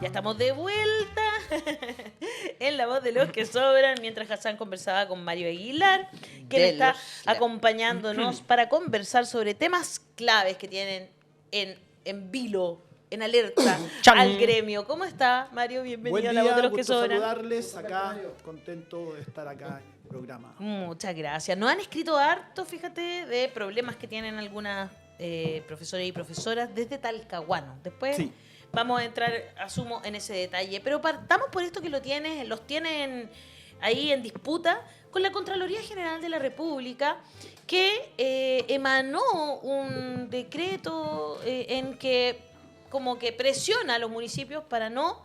Ya estamos de vuelta en La Voz de los que Sobran, mientras Hassan conversaba con Mario Aguilar, quien está acompañándonos para conversar sobre temas claves que tienen en vilo, en alerta al gremio. ¿Cómo está, Mario? Bienvenido a La Voz de los que Sobran. Saludarles acá, contento de estar acá en el programa. Muchas gracias. Nos han escrito harto, fíjate, de problemas que tienen algunas profesores y profesoras desde Talcahuano. Después vamos a entrar, asumo, en ese detalle. Pero partamos por esto que los tienen ahí en disputa con la Contraloría General de la República, que emanó un decreto en que como que presiona a los municipios para no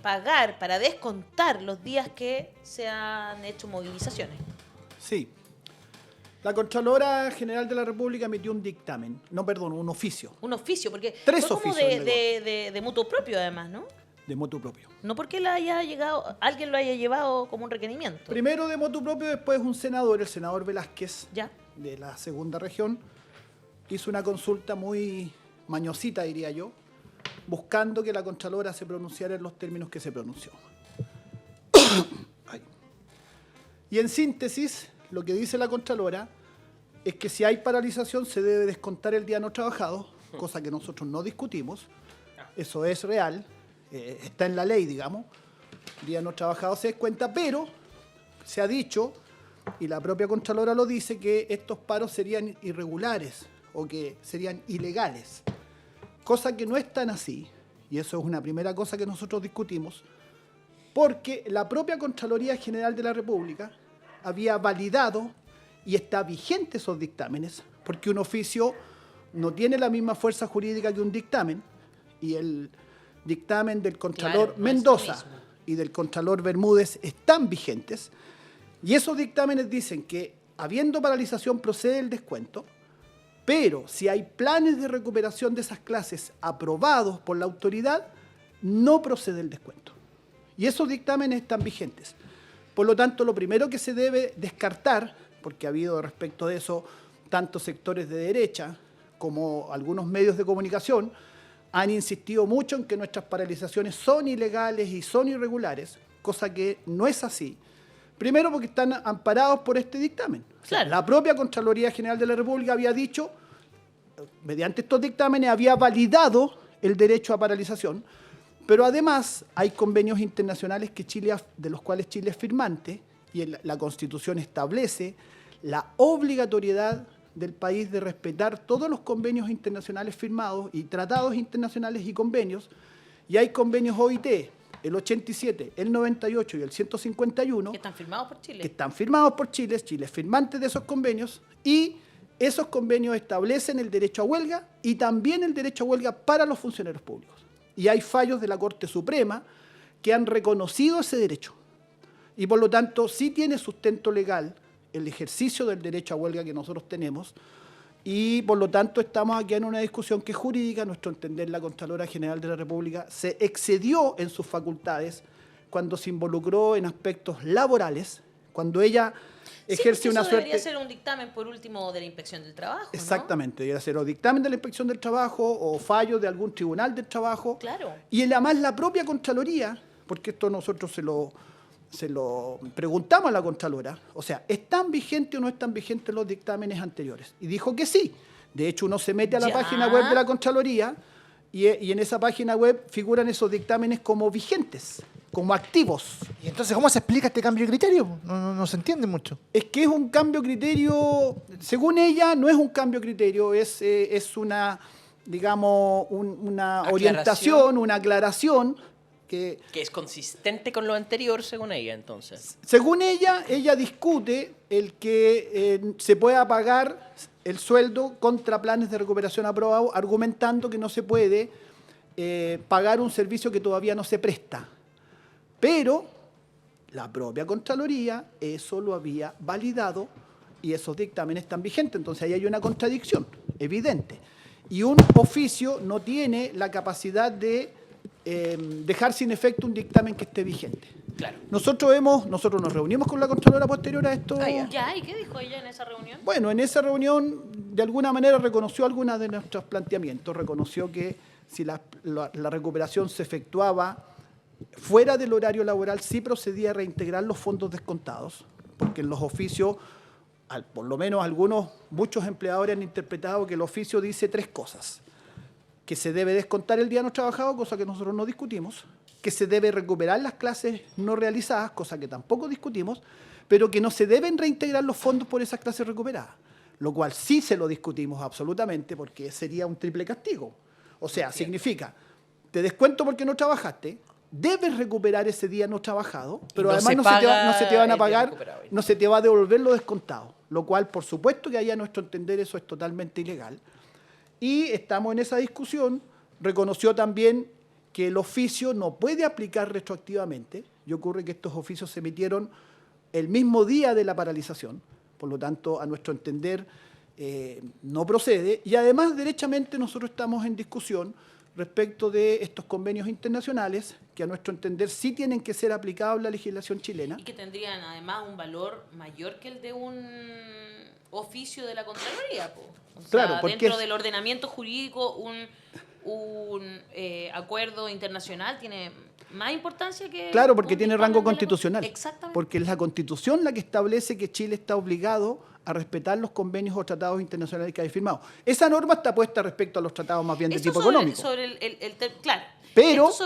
pagar, para descontar los días que se han hecho movilizaciones. Sí. La Contralora General de la República emitió un dictamen, un oficio. Un oficio, porque Tres fue como oficios de mutuo propio, además, ¿no? De motu propio. No porque alguien lo haya llevado como un requerimiento. Primero de motu propio, después un senador, el senador Velázquez, ¿Ya? de la segunda región, hizo una consulta muy mañosita, diría yo, buscando que la Contralora se pronunciara en los términos que se pronunció. Y en síntesis, lo que dice la Contralora es que si hay paralización se debe descontar el día no trabajado, cosa que nosotros no discutimos, eso es real, está en la ley, digamos, día no trabajado se descuenta, pero se ha dicho, y la propia Contralora lo dice, que estos paros serían irregulares o que serían ilegales, cosa que no es tan así, y eso es una primera cosa que nosotros discutimos, porque la propia Contraloría General de la República había validado y está vigente esos dictámenes, porque un oficio no tiene la misma fuerza jurídica que un dictamen, y el dictamen del Contralor Mendoza y del Contralor Bermúdez están vigentes, y esos dictámenes dicen que habiendo paralización procede el descuento, pero si hay planes de recuperación de esas clases aprobados por la autoridad, no procede el descuento. Y esos dictámenes están vigentes. Por lo tanto, lo primero que se debe descartar, porque ha habido respecto de eso tantos sectores de derecha como algunos medios de comunicación, han insistido mucho en que nuestras paralizaciones son ilegales y son irregulares, cosa que no es así. Primero porque están amparados por este dictamen. O sea, la propia Contraloría General de la República había dicho, mediante estos dictámenes, había validado el derecho a paralización, pero además hay convenios internacionales de los cuales Chile es firmante, y la Constitución establece la obligatoriedad del país de respetar todos los convenios internacionales firmados y tratados internacionales y convenios, y hay convenios OIT, el 87, el 98 y el 151, que están firmados por Chile. Que están firmados por Chile, Chile es firmante de esos convenios, y esos convenios establecen el derecho a huelga y también el derecho a huelga para los funcionarios públicos. Y hay fallos de la Corte Suprema que han reconocido ese derecho. Y por lo tanto, sí tiene sustento legal el ejercicio del derecho a huelga que nosotros tenemos, y por lo tanto estamos aquí en una discusión que es jurídica. A nuestro entender, la Contralora General de la República se excedió en sus facultades cuando se involucró en aspectos laborales, cuando ella ejerce una suerte... debería ser un dictamen, por último, de la Inspección del Trabajo, Exactamente, debería ser o dictamen de la Inspección del Trabajo o fallo de algún tribunal del trabajo. Claro. Y además la propia Contraloría, porque esto nosotros se lo preguntamos a la Contralora, o sea, ¿están vigentes o no están vigentes los dictámenes anteriores? Y dijo que sí. De hecho, uno se mete a la página web de la Contraloría y en esa página web figuran esos dictámenes como vigentes, como activos. ¿Y entonces cómo se explica este cambio de criterio? No se entiende mucho. Es que es un cambio de criterio, según ella, no es un cambio de criterio, es una, digamos, una orientación, una aclaración, que es consistente con lo anterior, según ella, entonces. Según ella discute el que se pueda pagar el sueldo contra planes de recuperación aprobados, argumentando que no se puede pagar un servicio que todavía no se presta. Pero la propia Contraloría eso lo había validado y esos dictámenes están vigentes. Entonces ahí hay una contradicción evidente. Y un oficio no tiene la capacidad de dejar sin efecto un dictamen que esté vigente. Claro. Nosotros nos reunimos con la Contralora posterior a esto. Ya, ¿y qué dijo ella en esa reunión? Bueno, en esa reunión de alguna manera reconoció algunos de nuestros planteamientos, reconoció que si la recuperación se efectuaba fuera del horario laboral, sí procedía a reintegrar los fondos descontados, porque en los oficios, por lo menos muchos empleadores han interpretado que el oficio dice 3 cosas: que se debe descontar el día no trabajado, cosa que nosotros no discutimos; que se debe recuperar las clases no realizadas, cosa que tampoco discutimos; pero que no se deben reintegrar los fondos por esas clases recuperadas, lo cual sí se lo discutimos absolutamente, porque sería un triple castigo. O sea, significa, te descuento porque no trabajaste, debes recuperar ese día no trabajado, pero además no se te van a pagar, no se te va a devolver lo descontado, lo cual, por supuesto que ahí a nuestro entender eso es totalmente ilegal. Y estamos en esa discusión. Reconoció también que el oficio no puede aplicar retroactivamente, y ocurre que estos oficios se emitieron el mismo día de la paralización, por lo tanto, a nuestro entender, no procede. Y además, derechamente, nosotros estamos en discusión respecto de estos convenios internacionales, que a nuestro entender sí tienen que ser aplicados a la legislación chilena. Y que tendrían además un valor mayor que el de un oficio de la Contraloría. O sea, claro, porque dentro del ordenamiento jurídico, un acuerdo internacional tiene más importancia que... Claro, porque tiene rango constitucional. Exactamente. Porque es la Constitución la que establece que Chile está obligado a respetar los convenios o tratados internacionales que haya firmado. Esa norma está puesta respecto a los tratados más bien de tipo económico. Claro.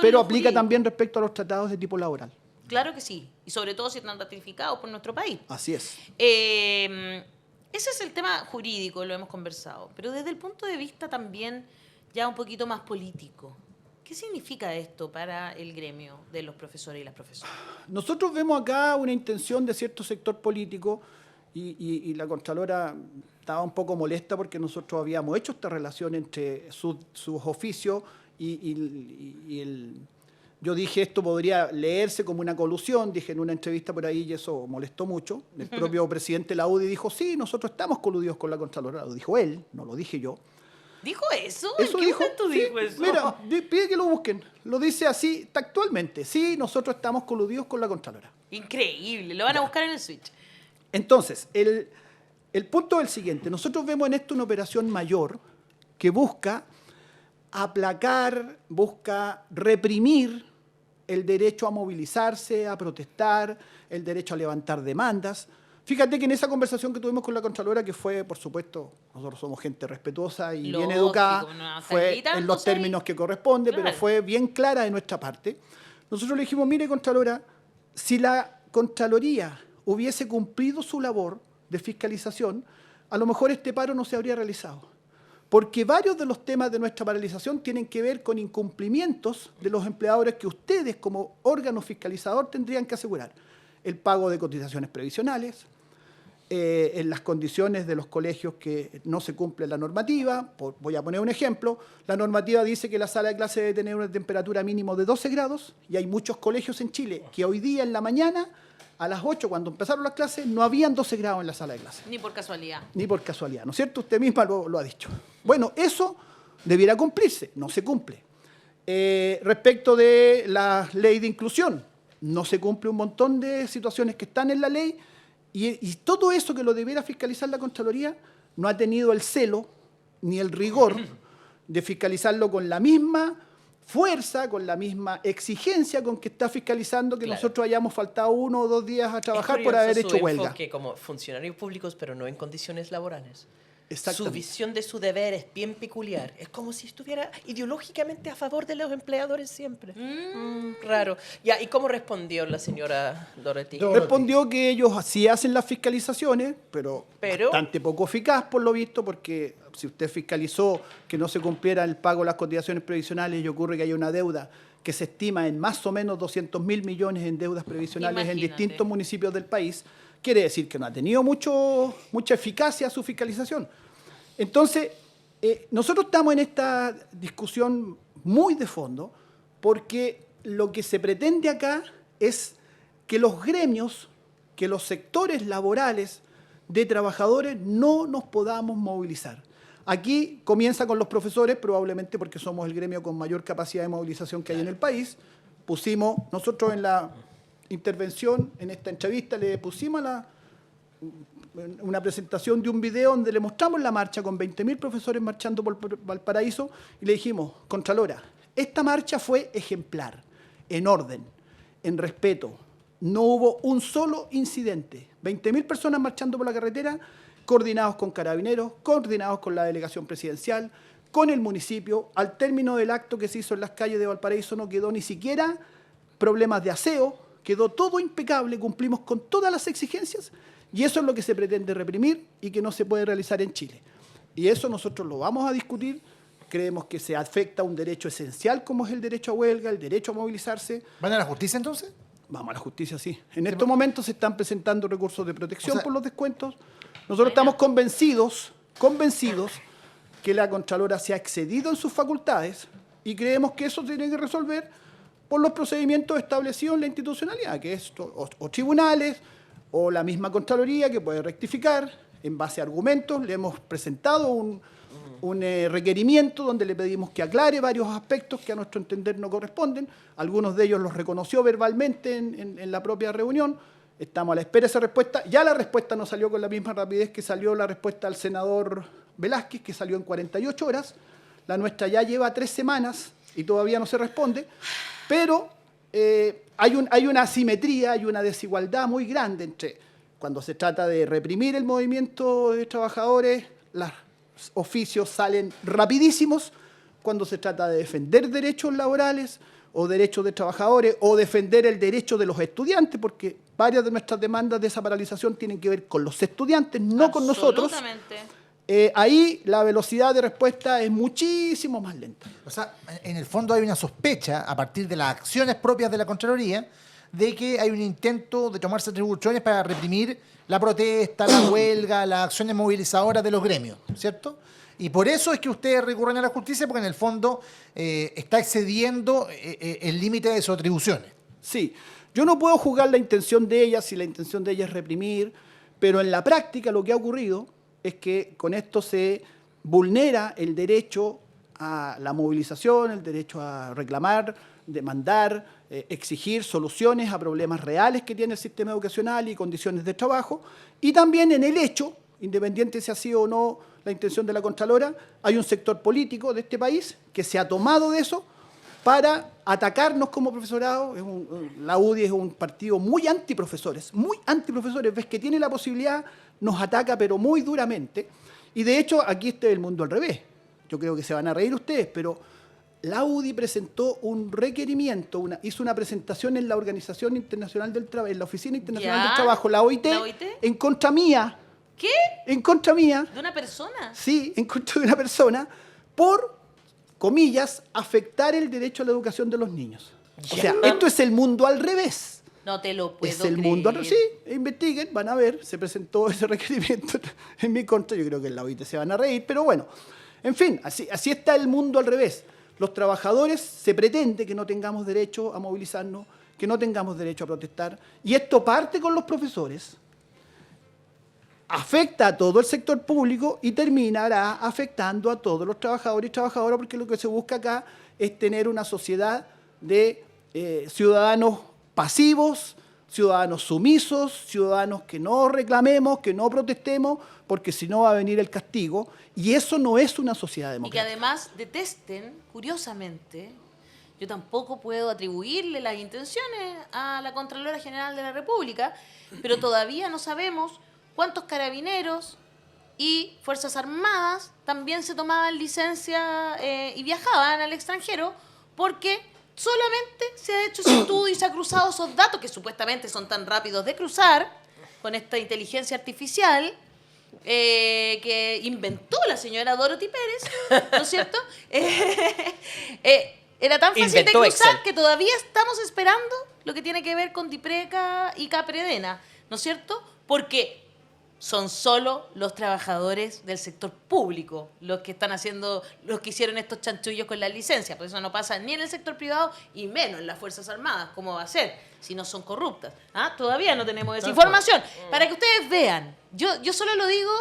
Pero aplica también respecto a los tratados de tipo laboral. Claro que sí. Y sobre todo si están ratificados por nuestro país. Así es. Ese es el tema jurídico, lo hemos conversado. Pero desde el punto de vista también ya un poquito más político, ¿qué significa esto para el gremio de los profesores y las profesoras? Nosotros vemos acá una intención de cierto sector político y la Contralora estaba un poco molesta porque nosotros habíamos hecho esta relación entre sus oficios y el... Yo dije, esto podría leerse como una colusión, dije en una entrevista por ahí, y eso molestó mucho. El propio presidente de la UDI dijo, sí, nosotros estamos coludidos con la Contralora. Lo dijo él, no lo dije yo. ¿Dijo eso? ¿En qué momento dijo eso? Mira, pide que lo busquen. Lo dice así textualmente. Sí, nosotros estamos coludidos con la Contralora. Increíble, lo van a buscar en el Switch. Entonces, el punto es el siguiente. Nosotros vemos en esto una operación mayor que busca aplacar, busca reprimir el derecho a movilizarse, a protestar, el derecho a levantar demandas. Fíjate que en esa conversación que tuvimos con la Contralora, que fue, por supuesto, nosotros somos gente respetuosa y bien educada, fue en los términos que corresponde, claro, pero fue bien clara de nuestra parte. Nosotros le dijimos, mire, Contralora, si la Contraloría hubiese cumplido su labor de fiscalización, a lo mejor este paro no se habría realizado. Porque varios de los temas de nuestra paralización tienen que ver con incumplimientos de los empleadores que ustedes, como órgano fiscalizador, tendrían que asegurar. El pago de cotizaciones previsionales, en las condiciones de los colegios que no se cumple la normativa. Voy a poner un ejemplo. La normativa dice que la sala de clase debe tener una temperatura mínima de 12 grados y hay muchos colegios en Chile que hoy día en la mañana, a las 8, cuando empezaron las clases, no habían 12 grados en la sala de clase. Ni por casualidad. Ni por casualidad, ¿no es cierto? Usted misma lo ha dicho. Bueno, eso debiera cumplirse, no se cumple. Respecto de la ley de inclusión, no se cumple un montón de situaciones que están en la ley y todo eso que lo debiera fiscalizar la Contraloría no ha tenido el celo ni el rigor de fiscalizarlo con la misma fuerza, con la misma exigencia con que está fiscalizando que nosotros hayamos faltado 1 o 2 días a trabajar por haber hecho huelga. Enfoque como funcionarios públicos, pero no en condiciones laborales. Su visión de su deber es bien peculiar. Es como si estuviera ideológicamente a favor de los empleadores siempre. Raro. Ya, ¿y cómo respondió la señora Dorothy? Respondió que ellos sí hacen las fiscalizaciones, pero bastante poco eficaz por lo visto, porque si usted fiscalizó que no se cumpliera el pago de las cotizaciones previsionales y ocurre que hay una deuda que se estima en más o menos 200.000 millones en deudas previsionales en distintos municipios del país, quiere decir que no ha tenido mucha eficacia su fiscalización. Entonces, nosotros estamos en esta discusión muy de fondo porque lo que se pretende acá es que los gremios, que los sectores laborales de trabajadores no nos podamos movilizar. Aquí comienza con los profesores, probablemente porque somos el gremio con mayor capacidad de movilización que hay en el país. Nosotros en la intervención, en esta entrevista, le pusimos una presentación de un video donde le mostramos la marcha con 20.000 profesores marchando por Valparaíso y le dijimos, Contralora, esta marcha fue ejemplar, en orden, en respeto. No hubo un solo incidente. 20.000 personas marchando por la carretera, coordinados con carabineros, coordinados con la delegación presidencial, con el municipio. Al término del acto que se hizo en las calles de Valparaíso no quedó ni siquiera problemas de aseo, quedó todo impecable, cumplimos con todas las exigencias y eso es lo que se pretende reprimir y que no se puede realizar en Chile. Y eso nosotros lo vamos a discutir. Creemos que se afecta a un derecho esencial como es el derecho a huelga, el derecho a movilizarse. ¿Van a la justicia entonces? Vamos a la justicia, sí. En estos momentos se están presentando recursos de protección por los descuentos. Nosotros estamos convencidos que la Contralora se ha excedido en sus facultades y creemos que eso tiene que resolver por los procedimientos establecidos en la institucionalidad, que es o tribunales o la misma Contraloría que puede rectificar en base a argumentos. Le hemos presentado un requerimiento donde le pedimos que aclare varios aspectos que a nuestro entender no corresponden. Algunos de ellos los reconoció verbalmente en la propia reunión. Estamos a la espera de esa respuesta. Ya la respuesta no salió con la misma rapidez que salió la respuesta al senador Velázquez, que salió en 48 horas. La nuestra ya lleva 3 semanas y todavía no se responde. Pero hay una asimetría, hay una desigualdad muy grande entre cuando se trata de reprimir el movimiento de trabajadores, los oficios salen rapidísimos. Cuando se trata de defender derechos laborales o derechos de trabajadores o defender el derecho de los estudiantes, porque varias de nuestras demandas de esa paralización tienen que ver con los estudiantes, no con nosotros. Ahí la velocidad de respuesta es muchísimo más lenta. O sea, en el fondo hay una sospecha, a partir de las acciones propias de la Contraloría, de que hay un intento de tomarse atribuciones para reprimir la protesta, la huelga, las acciones movilizadoras de los gremios, ¿cierto? Y por eso es que ustedes recurren a la justicia, porque en el fondo está excediendo el límite de sus atribuciones. Sí, yo no puedo juzgar la intención de ella, si la intención de ella es reprimir, pero en la práctica lo que ha ocurrido es que con esto se vulnera el derecho a la movilización, el derecho a reclamar, demandar, exigir soluciones a problemas reales que tiene el sistema educacional y condiciones de trabajo. Y también en el hecho, independiente si ha sido o no la intención de la Contralora, hay un sector político de este país que se ha tomado de eso para atacarnos como profesorado. La UDI es un partido muy antiprofesores, ves que tiene la posibilidad, nos ataca pero muy duramente. Y de hecho aquí está el mundo al revés. Yo creo que se van a reír ustedes, pero la UDI presentó un requerimiento, hizo una presentación en la Organización Internacional del Trabajo, en la Oficina Internacional del Trabajo, la OIT, en contra mía. ¿Qué? En contra mía. ¿De una persona? Sí, en contra de una persona, por, comillas, afectar el derecho a la educación de los niños. O sea, esto es el mundo al revés. No te lo puedo Es el creer. mundo al revés. Sí, investiguen, van a ver, se presentó ese requerimiento en mi contra. Yo creo que en la OIT se van a reír, pero bueno. En fin, así está el mundo al revés. Los trabajadores se pretende que no tengamos derecho a movilizarnos, que no tengamos derecho a protestar. Y esto parte con los profesores, afecta a todo el sector público y terminará afectando a todos los trabajadores y trabajadoras, porque lo que se busca acá es tener una sociedad de ciudadanos pasivos, ciudadanos sumisos, ciudadanos que no reclamemos, que no protestemos, porque si no va a venir el castigo. Y eso no es una sociedad democrática. Y que además detesten, curiosamente, yo tampoco puedo atribuirle las intenciones a la Contralora General de la República, pero todavía no sabemos cuántos carabineros y Fuerzas Armadas también se tomaban licencia y viajaban al extranjero, porque solamente se ha hecho ese estudio y se ha cruzado esos datos que supuestamente son tan rápidos de cruzar con esta inteligencia artificial que inventó la señora Dorothy Pérez, ¿no es cierto? Era tan fácil Inventó de cruzar Excel. que todavía estamos esperando lo que tiene que ver con Dipreca y Capredena, ¿no es cierto? Porque son solo los trabajadores del sector público los que están haciendo, los que hicieron estos chanchullos con la licencia. Por eso no pasa ni en el sector privado y menos en las Fuerzas Armadas. ¿Cómo va a ser si no son corruptas? ¿Ah? Todavía no tenemos esa información. Para que ustedes vean, yo solo lo digo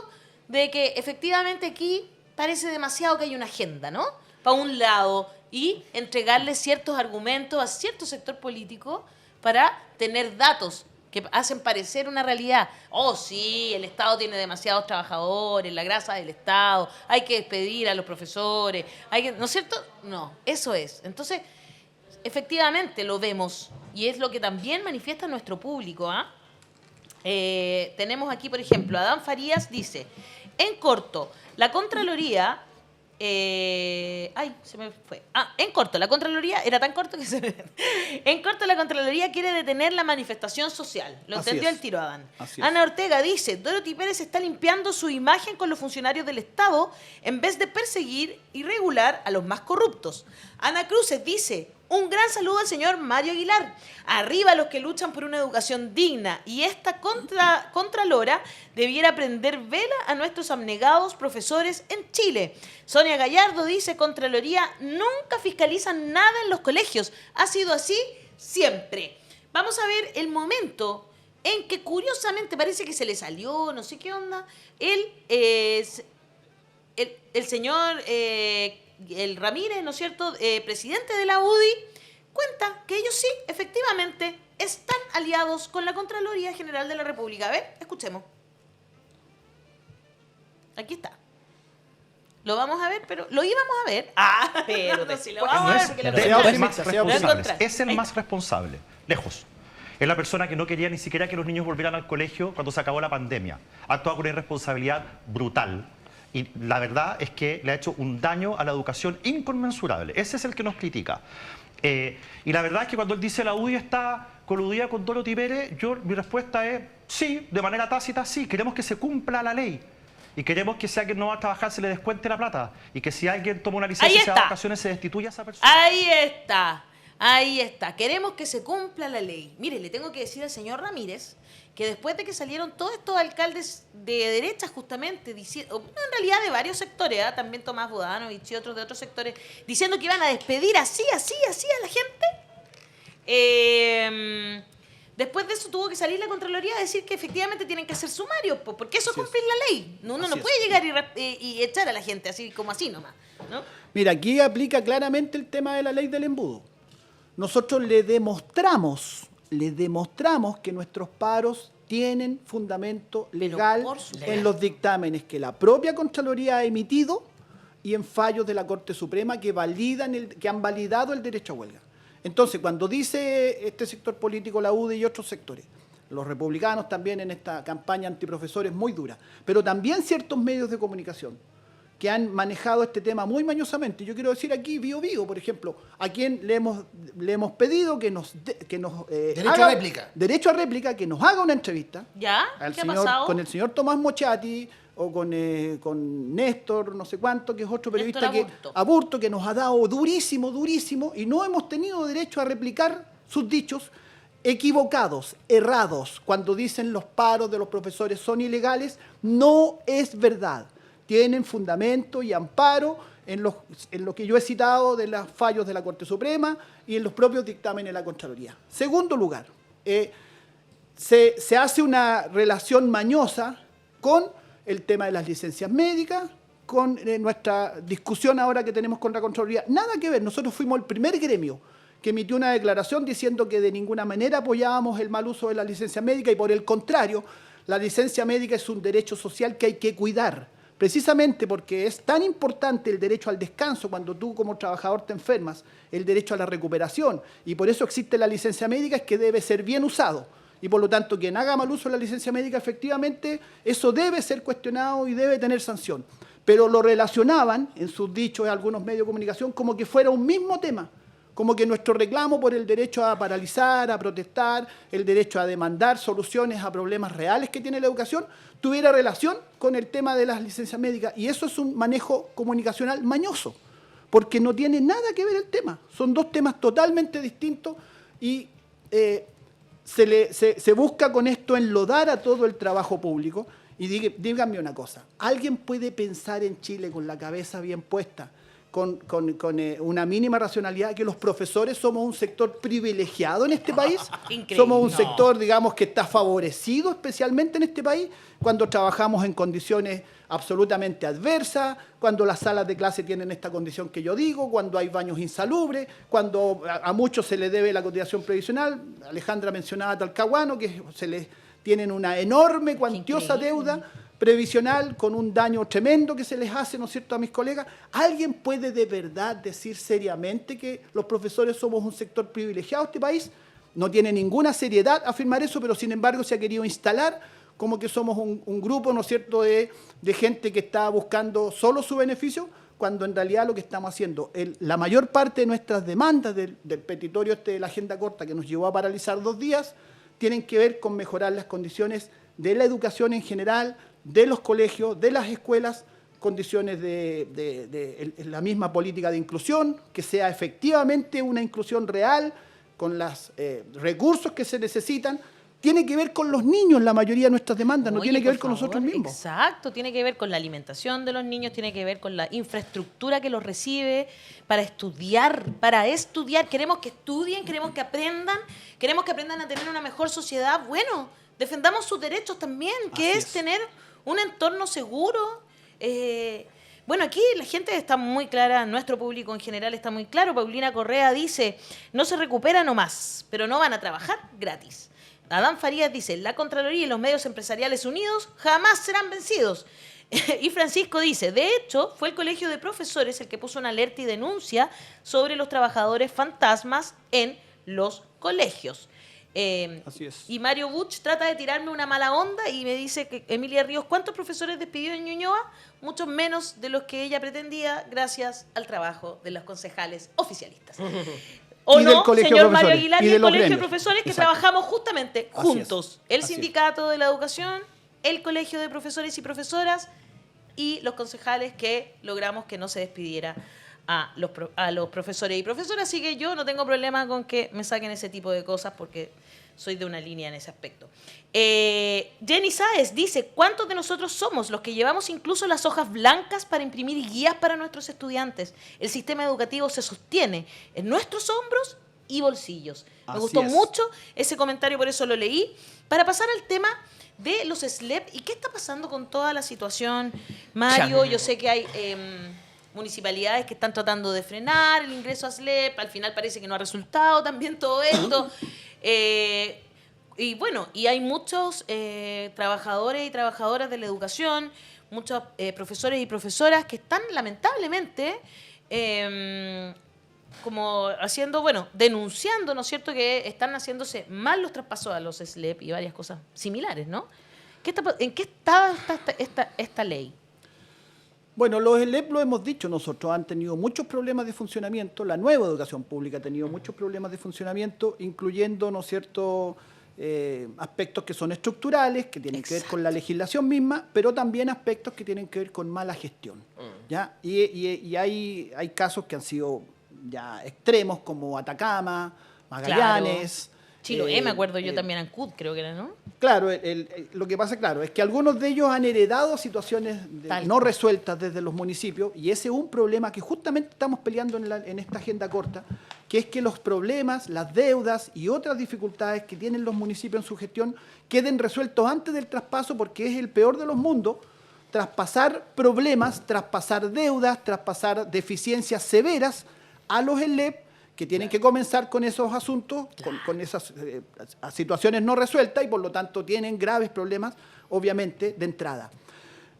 de que efectivamente aquí parece demasiado que hay una agenda, ¿no? Para un lado, y entregarle ciertos argumentos a cierto sector político para tener datos que hacen parecer una realidad. Oh, sí, el Estado tiene demasiados trabajadores, la grasa del Estado, hay que despedir a los profesores, ¿no es cierto? No, eso es. Entonces, efectivamente lo vemos y es lo que también manifiesta nuestro público. Tenemos aquí, por ejemplo, Adán Farías dice, en corto, la Contraloría... se me fue. En corto, la Contraloría, era tan corto que se me... En corto, la Contraloría quiere detener la manifestación social. Lo entendió el tiro, Adán. Ana Ortega dice, Dorothy Pérez está limpiando su imagen con los funcionarios del Estado en vez de perseguir y regular a los más corruptos. Ana Cruces dice, un gran saludo al señor Mario Aguilar. Arriba los que luchan por una educación digna. Y esta Contralora debiera prender vela a nuestros abnegados profesores en Chile. Sonia Gallardo dice, Contraloría nunca fiscalizan nada en los colegios. Ha sido así siempre. Vamos a ver el momento en que curiosamente parece que se le salió, no sé qué onda, el señor... el Ramírez, ¿no es cierto?, presidente de la UDI, cuenta que ellos sí, efectivamente, están aliados con la Contraloría General de la República. A ver, escuchemos. Aquí está. Lo vamos a ver, pero lo íbamos a ver. Pero no, si lo vamos a ver porque es el más responsable, lejos. Es la persona que no quería ni siquiera que los niños volvieran al colegio cuando se acabó la pandemia. Ha actuado con una irresponsabilidad brutal. Y la verdad es que le ha hecho un daño a la educación inconmensurable. Ese es el que nos critica. Y la verdad es que cuando él dice la UDI está coludida con Dorothy Pérez, mi respuesta es sí, de manera tácita, sí. Queremos que se cumpla la ley. Y queremos que si alguien no va a trabajar se le descuente la plata. Y que si alguien toma una licencia y se va de vacaciones se destituya a esa persona. Ahí está. Ahí está. Queremos que se cumpla la ley. Mire, le tengo que decir al señor Ramírez que después de que salieron todos estos alcaldes de derecha justamente, diciendo, en realidad de varios sectores, también Tomás Bodanovich y otros de otros sectores, diciendo que iban a despedir así a la gente, después de eso tuvo que salir la Contraloría a decir que efectivamente tienen que hacer sumarios, porque eso es cumplir la ley. Uno no puede llegar y echar a la gente así como así nomás, ¿no? Mira, aquí aplica claramente el tema de la ley del embudo. Nosotros le demostramos que nuestros paros tienen fundamento legal en los dictámenes que la propia Contraloría ha emitido y en fallos de la Corte Suprema que han validado el derecho a huelga. Entonces, cuando dice este sector político, la UDI y otros sectores, los republicanos también en esta campaña antiprofesores muy dura, pero también ciertos medios de comunicación que han manejado este tema muy mañosamente. Yo quiero decir aquí, Bio, por ejemplo, a quien le hemos pedido que nos derecho a réplica, que nos haga una entrevista. ¿Ya? ¿Qué ha pasado? Con el señor Tomás Mochati o con Néstor, no sé cuánto, que es otro periodista Aburto, que nos ha dado durísimo, y no hemos tenido derecho a replicar sus dichos equivocados, errados, cuando dicen los paros de los profesores son ilegales. No es verdad. Tienen fundamento y amparo en lo que yo he citado de los fallos de la Corte Suprema y en los propios dictámenes de la Contraloría. Segundo lugar, se hace una relación mañosa con el tema de las licencias médicas, con nuestra discusión ahora que tenemos con la Contraloría. Nada que ver, nosotros fuimos el primer gremio que emitió una declaración diciendo que de ninguna manera apoyábamos el mal uso de la licencia médica y por el contrario, la licencia médica es un derecho social que hay que cuidar. Precisamente porque es tan importante el derecho al descanso cuando tú como trabajador te enfermas, el derecho a la recuperación, y por eso existe la licencia médica, es que debe ser bien usado. Y por lo tanto, quien haga mal uso de la licencia médica, efectivamente, eso debe ser cuestionado y debe tener sanción. Pero lo relacionaban, en sus dichos en algunos medios de comunicación, como que fuera un mismo tema. Como que nuestro reclamo por el derecho a paralizar, a protestar, el derecho a demandar soluciones a problemas reales que tiene la educación, tuviera relación con el tema de las licencias médicas. Y eso es un manejo comunicacional mañoso, porque no tiene nada que ver el tema. Son dos temas totalmente distintos y se busca con esto enlodar a todo el trabajo público. Y díganme una cosa, ¿alguien puede pensar en Chile con la cabeza bien puesta una mínima racionalidad que los profesores somos un sector privilegiado en este país. Increíble. Somos un sector, digamos, que está favorecido especialmente en este país cuando trabajamos en condiciones absolutamente adversas, cuando las salas de clase tienen esta condición que yo digo, cuando hay baños insalubres, cuando a muchos se les debe la cotización previsional. Alejandra mencionaba a Talcahuano, que se les tienen una enorme, cuantiosa deuda previsional con un daño tremendo que se les hace, ¿no es cierto?, a mis colegas. ¿Alguien puede de verdad decir seriamente que los profesores somos un sector privilegiado de este país? No tiene ninguna seriedad afirmar eso, pero sin embargo se ha querido instalar como que somos un grupo, ¿no es cierto?, de gente que está buscando solo su beneficio, cuando en realidad lo que estamos haciendo, la mayor parte de nuestras demandas del petitorio de la agenda corta que nos llevó a paralizar 2 días, tienen que ver con mejorar las condiciones de la educación en general, de los colegios, de las escuelas, condiciones de la misma política de inclusión, que sea efectivamente una inclusión real, con los recursos que se necesitan. Tiene que ver con los niños la mayoría de nuestras demandas, no tiene que ver con nosotros mismos. Exacto, tiene que ver con la alimentación de los niños, tiene que ver con la infraestructura que los recibe para estudiar, Queremos que estudien, queremos que aprendan a tener una mejor sociedad. Bueno, defendamos sus derechos también, que es tener un entorno seguro. Bueno, aquí la gente está muy clara, nuestro público en general está muy claro. Paulina Correa dice, no se recupera nomás, pero no van a trabajar gratis. Adán Farías dice, la Contraloría y los medios empresariales unidos jamás serán vencidos. Y Francisco dice, de hecho, fue el Colegio de Profesores el que puso una alerta y denuncia sobre los trabajadores fantasmas en los colegios. Así es. Y Mario Butch trata de tirarme una mala onda y me dice que Emilia Ríos, ¿cuántos profesores despidió en Ñuñoa? Muchos menos de los que ella pretendía, gracias al trabajo de los concejales oficialistas. ¿O y no, del señor Mario Aguilar, y del Colegio de gremios. Profesores, que Exacto. trabajamos justamente juntos? El Así Sindicato de la Educación, el Colegio de Profesores y Profesoras y los concejales que logramos que no se despidiera a los profesores y profesoras. Así que yo no tengo problema con que me saquen ese tipo de cosas porque soy de una línea en ese aspecto. Jenny Sáez dice, ¿cuántos de nosotros somos los que llevamos incluso las hojas blancas para imprimir guías para nuestros estudiantes? El sistema educativo se sostiene en nuestros hombros y bolsillos. Me gustó mucho ese comentario, por eso lo leí. Para pasar al tema de los SLEP, ¿y qué está pasando con toda la situación, Mario? Yo sé que hay municipalidades que están tratando de frenar el ingreso a SLEP, al final parece que no ha resultado también todo esto. Y bueno, y hay muchos trabajadores y trabajadoras de la educación, muchos profesores y profesoras que están lamentablemente como haciendo, bueno, denunciando, ¿no es cierto?, que están haciéndose mal los traspasos a los SLEP y varias cosas similares, ¿no? ¿En qué estado está esta ley? Bueno, los SLEP, lo hemos dicho nosotros, han tenido muchos problemas de funcionamiento. La nueva educación pública ha tenido muchos problemas de funcionamiento, incluyendo, ¿no es cierto?, aspectos que son estructurales, que tienen que ver con la legislación misma, pero también aspectos que tienen que ver con mala gestión. ¿Ya? Y hay casos que han sido ya extremos, como Atacama, Magallanes. Claro. Chiloé, me acuerdo yo también, Ancud, creo que era, ¿no? Claro, lo que pasa, claro, es que algunos de ellos han heredado situaciones no resueltas desde los municipios, y ese es un problema que justamente estamos peleando en esta agenda corta, que es que los problemas, las deudas y otras dificultades que tienen los municipios en su gestión queden resueltos antes del traspaso, porque es el peor de los mundos, traspasar problemas, traspasar deudas, traspasar deficiencias severas a los SLEP, que tienen que comenzar con esos asuntos, con esas situaciones no resueltas, y por lo tanto tienen graves problemas, obviamente, de entrada.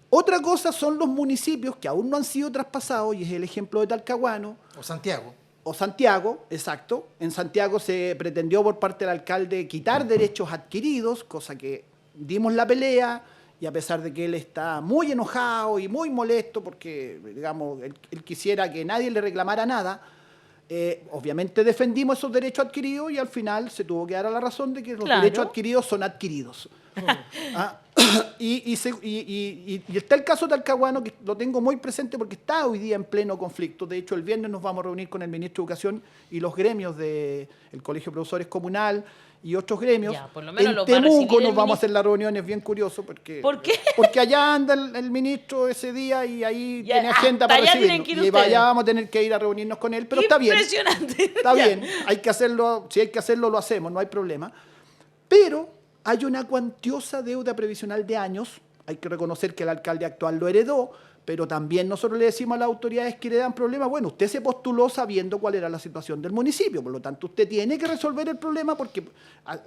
Otra cosa son los municipios que aún no han sido traspasados, y es el ejemplo de Talcahuano. O Santiago, exacto. En Santiago se pretendió por parte del alcalde quitar derechos adquiridos, cosa que dimos la pelea, y a pesar de que él está muy enojado y muy molesto porque, digamos, él quisiera que nadie le reclamara nada, obviamente defendimos esos derechos adquiridos y al final se tuvo que dar a la razón de que los derechos adquiridos son adquiridos. Y está el caso Talcahuano, que lo tengo muy presente porque está hoy día en pleno conflicto. De hecho, el viernes nos vamos a reunir con el ministro de Educación y los gremios del Colegio de Profesores Comunal y otros gremios. Ya, por lo menos en los va a recibir Temuco el nos vamos a ministro. hacer la reunión, es bien curioso. Porque, ¿Por qué? Porque allá anda el ministro ese día y ahí Ya, tiene agenda hasta para allá recibirlo. tienen que ir Y ustedes. allá vamos a tener que ir a reunirnos con él, pero está bien. Impresionante. Está Ya. bien, hay que hacerlo, si hay que hacerlo, lo hacemos, no hay problema. Pero hay una cuantiosa deuda previsional de años, hay que reconocer que el alcalde actual lo heredó, pero también nosotros le decimos a las autoridades que le dan problemas, bueno, usted se postuló sabiendo cuál era la situación del municipio, por lo tanto usted tiene que resolver el problema porque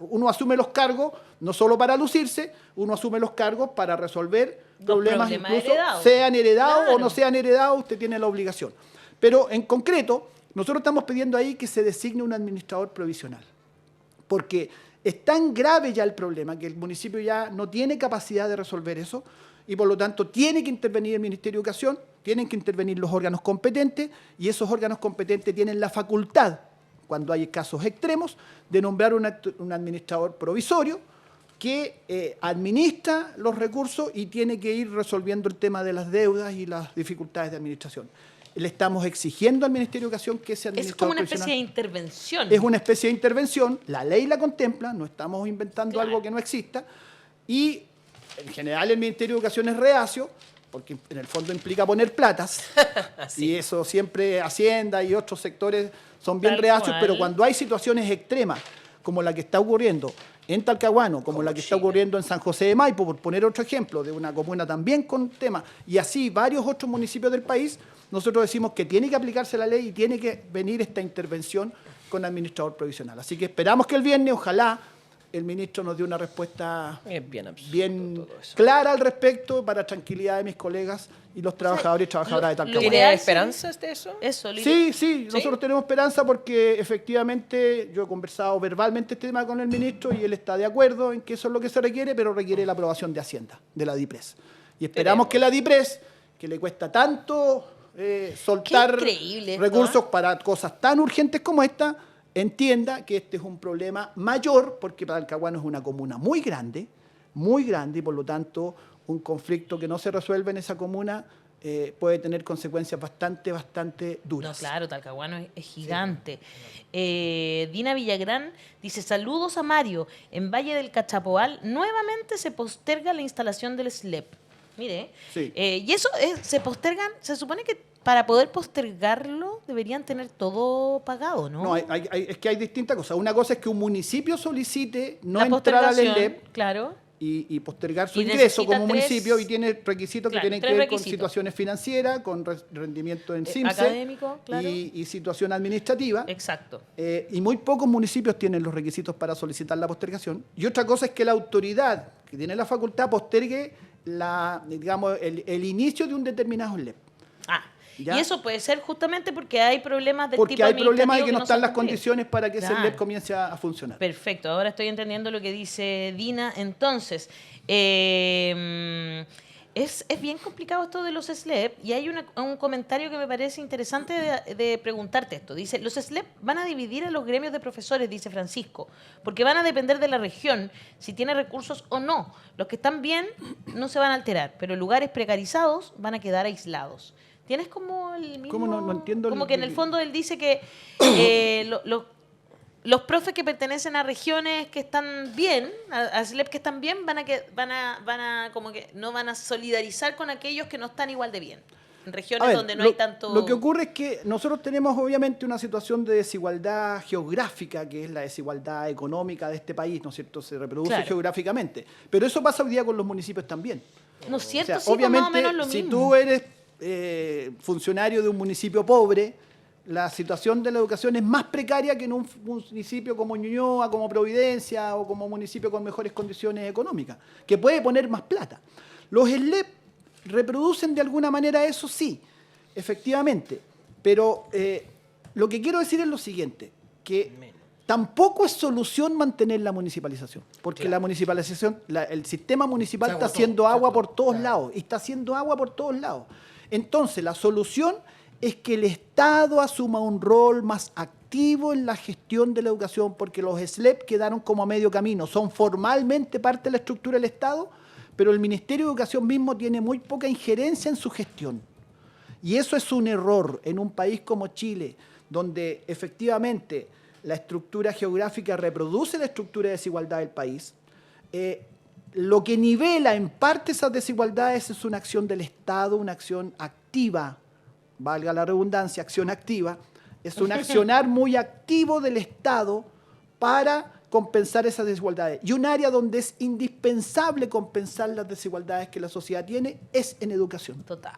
uno asume los cargos no solo para lucirse, uno asume los cargos para resolver problemas incluso heredados. sean heredados Claro. o no sean heredados, usted tiene la obligación. Pero en concreto, nosotros estamos pidiendo ahí que se designe un administrador provisional, porque es tan grave ya el problema que el municipio ya no tiene capacidad de resolver eso y por lo tanto tiene que intervenir el Ministerio de Educación, tienen que intervenir los órganos competentes y esos órganos competentes tienen la facultad, cuando hay casos extremos, de nombrar un administrador provisorio que administra los recursos y tiene que ir resolviendo el tema de las deudas y las dificultades de administración. Le estamos exigiendo al Ministerio de Educación que ese Es administrador como una provisional especie de intervención. es una especie de intervención, la ley la contempla, no estamos inventando Claro. algo que no exista, y en general el Ministerio de Educación es reacio, porque en el fondo implica poner platas, y eso siempre Hacienda y otros sectores son bien Tal reacios, cual. pero cuando hay situaciones extremas, como la que está ocurriendo en Talcahuano, como la que está ocurriendo en San José de Maipo, por poner otro ejemplo, de una comuna también con temas, y así varios otros municipios del país, nosotros decimos que tiene que aplicarse la ley y tiene que venir esta intervención con administrador provisional. Así que esperamos que el viernes, ojalá, el ministro nos dé una respuesta Es bien absurdo bien todo eso. clara al respecto para tranquilidad de mis colegas y los trabajadores y trabajadoras de Talcahuano. ¿Tiene ideal esperanzas de eso? Eso, Sí, nosotros tenemos esperanza porque efectivamente yo he conversado verbalmente este tema con el ministro y él está de acuerdo en que eso es lo que se requiere, pero requiere la aprobación de Hacienda, de la DIPRES. Y esperamos que la DIPRES, que le cuesta tanto soltar Qué increíble esto, recursos para cosas tan urgentes como esta, entienda que este es un problema mayor, porque Talcahuano es una comuna muy grande, y por lo tanto un conflicto que no se resuelve en esa comuna puede tener consecuencias bastante duras. No, claro, Talcahuano es gigante. Dina Villagrán dice, saludos a Mario. En Valle del Cachapoal nuevamente se posterga la instalación del SLEP. Mire, Sí. y eso se postergan, se supone que para poder postergarlo deberían tener todo pagado, ¿no? No, es que hay distintas cosas. Una cosa es que un municipio solicite no La entrar al postergación, ELEP claro. y postergar su Y ingreso necesita como municipio y tiene requisitos claro, que tienen que tres ver con requisitos. situaciones financieras, con rendimiento en CIMSE académico, claro. y situación administrativa. Exacto. Y muy pocos municipios tienen los requisitos para solicitar la postergación. Y otra cosa es que la autoridad que tiene la facultad postergue el inicio de un determinado LEP. Ah, ¿Ya? y eso puede ser justamente porque hay problemas del Porque tipo hay problemas de administrativo que no están se las han cumplido. condiciones para que ese Claro. LEP comience a funcionar. Perfecto, ahora estoy entendiendo lo que dice Dina. Entonces, es bien complicado esto de los SLEP y hay un comentario que me parece interesante de preguntarte esto. Dice, los SLEP van a dividir a los gremios de profesores, dice Francisco, porque van a depender de la región, si tiene recursos o no. Los que están bien no se van a alterar, pero lugares precarizados van a quedar aislados. ¿Tienes como el mismo...? ¿Cómo? No entiendo Como que en el fondo él dice que los profes que pertenecen a regiones que están bien, a SLEP que están bien, van a como que no van a solidarizar con aquellos que no están igual de bien. En regiones A ver, donde no hay tanto... Lo que ocurre es que nosotros tenemos obviamente una situación de desigualdad geográfica, que es la desigualdad económica de este país, ¿no es cierto? Se reproduce Claro. geográficamente. Pero eso pasa hoy día con los municipios también. ¿No es cierto? O sea, Sí, pues, obviamente, más o menos lo si mismo. tú eres funcionario de un municipio pobre, la situación de la educación es más precaria que en un municipio como Ñuñoa, como Providencia o como municipio con mejores condiciones económicas, que puede poner más plata. Los SLEP reproducen de alguna manera eso, sí, efectivamente, pero lo que quiero decir es lo siguiente, que tampoco es solución mantener la municipalización, porque la municipalización, el sistema municipal está haciendo agua por todos lados, y está haciendo agua por todos lados. Entonces, la solución es que el Estado asuma un rol más activo en la gestión de la educación, porque los SLEP quedaron como a medio camino, son formalmente parte de la estructura del Estado, pero el Ministerio de Educación mismo tiene muy poca injerencia en su gestión. Y eso es un error en un país como Chile, donde efectivamente la estructura geográfica reproduce la estructura de desigualdad del país. Lo que nivela en parte esas desigualdades es una acción del Estado, una acción activa, valga la redundancia, acción activa, es un accionar muy activo del Estado para compensar esas desigualdades. Y un área donde es indispensable compensar las desigualdades que la sociedad tiene es en educación. Total,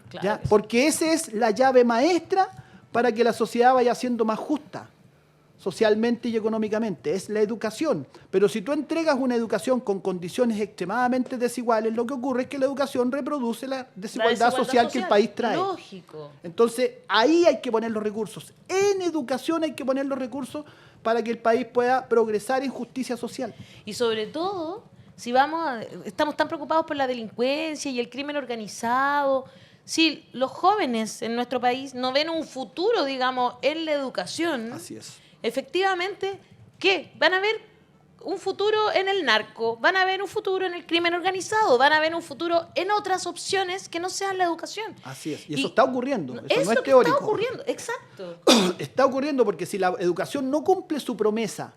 claro. ¿Ya? Porque esa es la llave maestra para que la sociedad vaya siendo más justa, socialmente y económicamente, es la educación. Pero si tú entregas una educación con condiciones extremadamente desiguales, lo que ocurre es que la educación reproduce la desigualdad social que el país trae. Lógico. Entonces, ahí hay que poner los recursos. En educación hay que poner los recursos para que el país pueda progresar en justicia social. Y sobre todo, si estamos tan preocupados por la delincuencia y el crimen organizado, si los jóvenes en nuestro país no ven un futuro, digamos, en la educación, así es. Efectivamente, ¿qué? Van a ver un futuro en el narco, van a ver un futuro en el crimen organizado, van a ver un futuro en otras opciones que no sean la educación. Así es. Y eso está ocurriendo. Eso no es que teórico. Está ocurriendo, exacto. Está ocurriendo porque si la educación no cumple su promesa,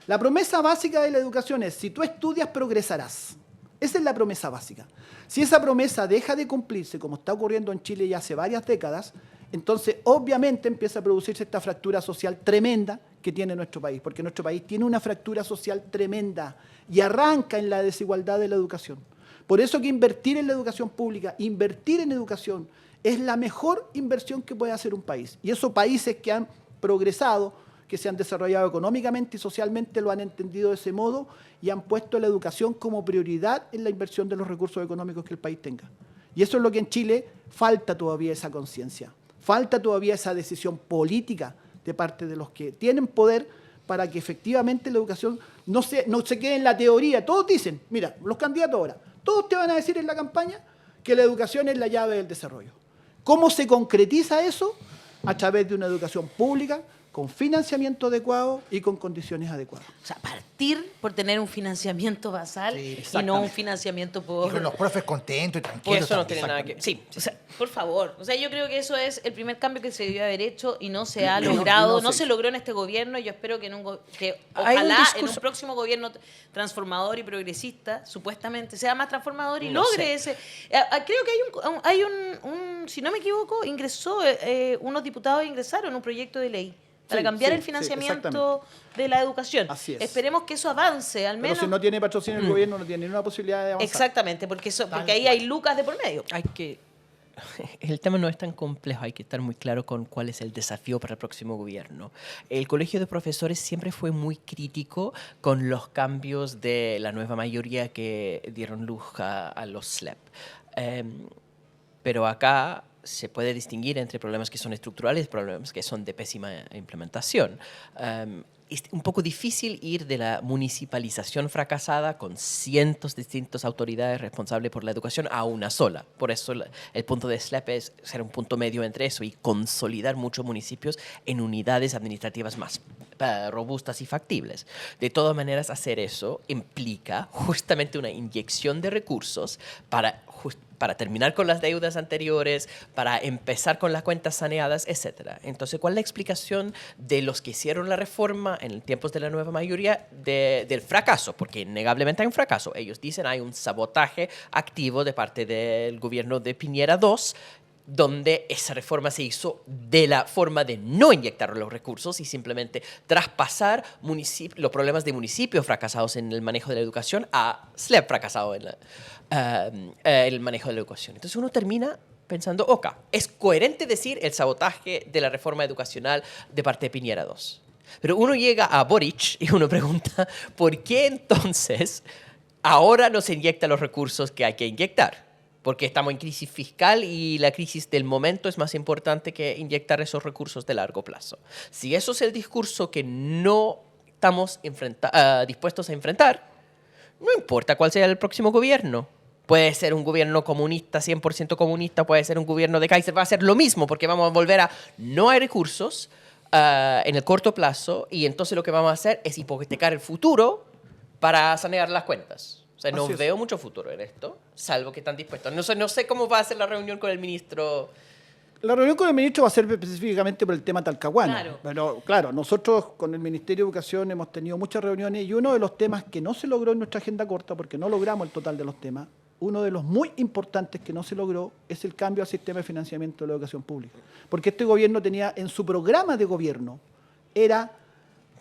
la promesa básica de la educación es: si tú estudias, progresarás. Esa es la promesa básica. Si esa promesa deja de cumplirse, como está ocurriendo en Chile ya hace varias décadas, entonces obviamente empieza a producirse esta fractura social tremenda que tiene nuestro país, porque nuestro país tiene una fractura social tremenda y arranca en la desigualdad de la educación. Por eso que invertir en la educación pública, invertir en educación, es la mejor inversión que puede hacer un país. Y esos países que han progresado, que se han desarrollado económicamente y socialmente, lo han entendido de ese modo y han puesto la educación como prioridad en la inversión de los recursos económicos que el país tenga. Y eso es lo que en Chile falta todavía, esa conciencia. Falta todavía esa decisión política de parte de los que tienen poder para que efectivamente la educación no se quede en la teoría. Todos dicen, mira, los candidatos ahora, todos te van a decir en la campaña que la educación es la llave del desarrollo. ¿Cómo se concretiza eso? A través de una educación pública, con financiamiento adecuado y con condiciones adecuadas. O sea, partir por tener un financiamiento basal y no un financiamiento por... Y con los profes contentos y tranquilos. Eso no tiene nada que... Sí, o sea, por favor. O sea, yo creo que eso es el primer cambio que se debió haber hecho y no se ha logrado, no se logró en este gobierno. Yo espero que, ojalá en un próximo gobierno transformador y progresista, supuestamente, sea más transformador y logre ese... Creo que hay un si no me equivoco, unos diputados ingresaron un proyecto de ley para cambiar el financiamiento de la educación. Así es. Esperemos que eso avance, al menos. Pero si no tiene patrocinio el gobierno, no tiene ninguna posibilidad de avanzar. Exactamente, porque ahí hay lucas de por medio. El tema no es tan complejo, hay que estar muy claro con cuál es el desafío para el próximo gobierno. El Colegio de Profesores siempre fue muy crítico con los cambios de la nueva mayoría que dieron luz a los SLEP. Pero acá se puede distinguir entre problemas que son estructurales y problemas que son de pésima implementación. Es un poco difícil ir de la municipalización fracasada con cientos de distintas autoridades responsables por la educación a una sola. Por eso el punto de SLEP es ser un punto medio entre eso y consolidar muchos municipios en unidades administrativas más robustas y factibles. De todas maneras, hacer eso implica justamente una inyección de recursos para terminar con las deudas anteriores, para empezar con las cuentas saneadas, etc. Entonces, ¿cuál es la explicación de los que hicieron la reforma en tiempos de la nueva mayoría del fracaso? Porque innegablemente hay un fracaso. Ellos dicen hay un sabotaje activo de parte del gobierno de Piñera II, donde esa reforma se hizo de la forma de no inyectar los recursos y simplemente traspasar los problemas de municipios fracasados en el manejo de la educación a SLEP fracasado en el manejo de la educación. Entonces uno termina pensando, es coherente decir el sabotaje de la reforma educacional de parte de Piñera II. Pero uno llega a Boric y uno pregunta, ¿por qué entonces ahora no se inyecta los recursos que hay que inyectar? Porque estamos en crisis fiscal y la crisis del momento es más importante que inyectar esos recursos de largo plazo. Si eso es el discurso que no estamos dispuestos a enfrentar, no importa cuál sea el próximo gobierno. Puede ser un gobierno comunista, 100% comunista, puede ser un gobierno de Kaiser, va a ser lo mismo porque vamos a volver a no hay recursos en el corto plazo y entonces lo que vamos a hacer es hipotecar el futuro para sanear las cuentas. O sea, no veo mucho futuro en esto, salvo que están dispuestos. No sé cómo va a ser la reunión con el ministro. La reunión con el ministro va a ser específicamente por el tema Talcahuano. Claro. Pero claro, nosotros con el Ministerio de Educación hemos tenido muchas reuniones y uno de los temas que no se logró en nuestra agenda corta, porque no logramos el total de los temas, uno de los muy importantes que no se logró es el cambio al sistema de financiamiento de la educación pública. Porque este gobierno tenía en su programa de gobierno,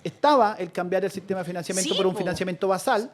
estaba el cambiar el sistema de financiamiento por un financiamiento basal.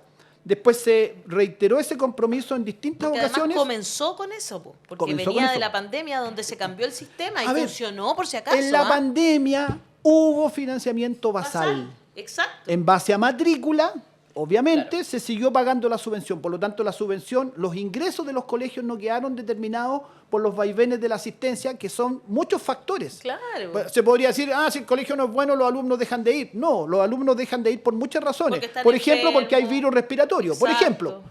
Después se reiteró ese compromiso en distintas ocasiones. Además comenzó con eso, porque venía de la pandemia donde se cambió el sistema y funcionó por si acaso. En la pandemia hubo financiamiento basal. Exacto. En base a matrícula, obviamente, se siguió pagando la subvención. Por lo tanto, la subvención, los ingresos de los colegios no quedaron determinados por los vaivenes de la asistencia, que son muchos factores. Claro. Se podría decir, si el colegio no es bueno, los alumnos dejan de ir. No, los alumnos dejan de ir por muchas razones. Por ejemplo, porque hay virus respiratorio. Por ejemplo,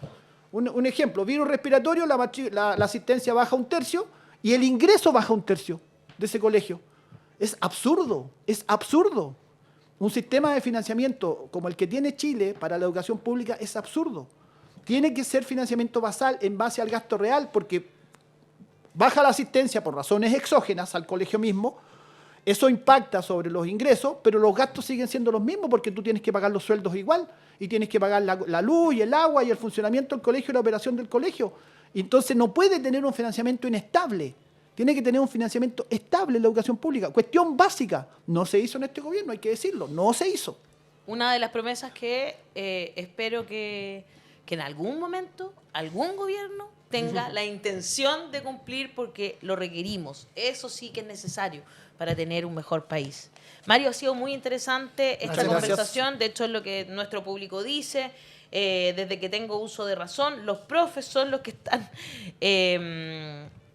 un ejemplo, virus respiratorio, la asistencia baja 1/3 y el ingreso baja 1/3 de ese colegio. Es absurdo, es absurdo. Un sistema de financiamiento como el que tiene Chile para la educación pública es absurdo. Tiene que ser financiamiento basal en base al gasto real, porque baja la asistencia por razones exógenas al colegio mismo, eso impacta sobre los ingresos, pero los gastos siguen siendo los mismos porque tú tienes que pagar los sueldos igual y tienes que pagar la luz y el agua y el funcionamiento del colegio y la operación del colegio. Y entonces no puede tener un financiamiento inestable. Tiene que tener un financiamiento estable en la educación pública. Cuestión básica. No se hizo en este gobierno, hay que decirlo. No se hizo. Una de las promesas que espero que en algún momento, algún gobierno tenga la intención de cumplir porque lo requerimos. Eso sí que es necesario para tener un mejor país. Mario, ha sido muy interesante esta conversación. De hecho, es lo que nuestro público dice. Desde que tengo uso de razón, los profes son los que están...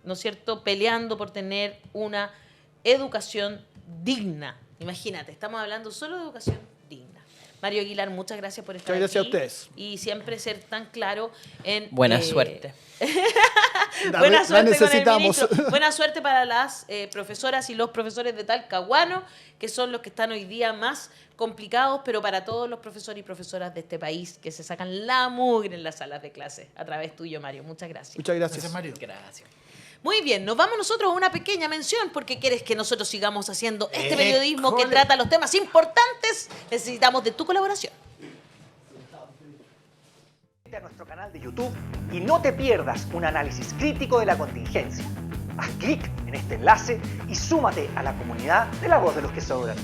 ¿no es cierto?, peleando por tener una educación digna. Imagínate, estamos hablando solo de educación digna. Mario Aguilar, muchas gracias por estar aquí. Muchas gracias a ustedes. Y siempre ser tan claro en... Buena suerte. Buena suerte necesitamos. con el ministro. Buena suerte para las profesoras y los profesores de Talcahuano, que son los que están hoy día más complicados, pero para todos los profesores y profesoras de este país que se sacan la mugre en las salas de clase. A través tuyo, Mario. Muchas gracias. Muchas gracias. Gracias, Mario. Gracias. Muy bien, nos vamos nosotros a una pequeña mención porque quieres que nosotros sigamos haciendo este periodismo que trata los temas importantes. Necesitamos de tu colaboración. A nuestro canal de YouTube y no te pierdas un análisis crítico de la contingencia. Haz clic en este enlace y súmate a la comunidad de La Voz de los que Sobran.